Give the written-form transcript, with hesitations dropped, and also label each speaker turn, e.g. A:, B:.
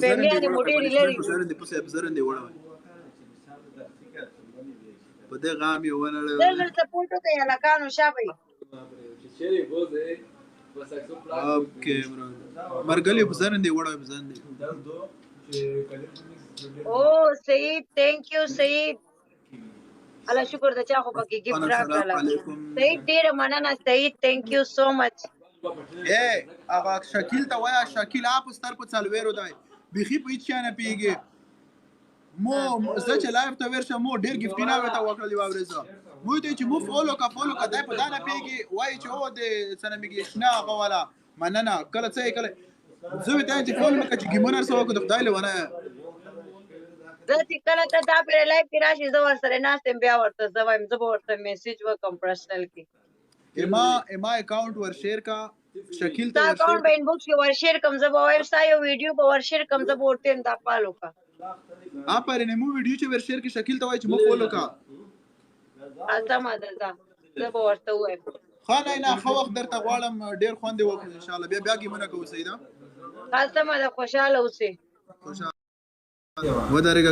A: فیملیانې مو ډېرې لرې وي.
B: په دې غام یې ونړوي.
A: دلته پورته ته هلکانو شابه یې.
B: اوکې برو مرګلي په ځان دی وړه په ځان دی.
A: او سعید تھینک یو سعید. الله شکر د چا خو پکې ګفټ راکړله. سعید ډېره مننه سعید تھینک یو سو مچ.
B: هغه شکیل ته وایه شکیل آپ ستر په څلوېرو دی بیخي په هېڅ شی نه پوهېږي. مو زه چې لایف ته ورشم مو ډېر ګفټونه ورته وکړلې واورېزه مو ته چې مو فولو کا دی په دا نه پوهېږي وایي چې او د څه نومېږي شنه هغه والا مننه کله څه یې کله زه ورته وایم چې فولو مې کړه چې ګیمونه څه وکړو د خدای لیونه
A: زه چې کله ته دا پرې لایف کې راشي زه ورسره ناست یم بیا ورته زه وایم زه به ورته میسیج وکړم پرسنل کې.
B: اما اکاونټ ورشیر کا شکیل
A: ستا اکاونټ به انبوکس کې ورشیر کړم زه به وایم ستا یو ویډیو به ورشیر کړم زه به ورته وایم دا فالو کړه.
B: آفرین مو ویډیو چې ورشیر کې شکیل ته وایي چې مو فولو کا.
A: سمه ده ځه زه به ورته ووایم.
B: ښه ناینا ښه وخت درته غواړم ډېر خوند دې وکړو انشاءالله بیا ګیمونه کوو سیده.
A: ښه سمه ده خوشحاله اوسې.
B: ودرېږه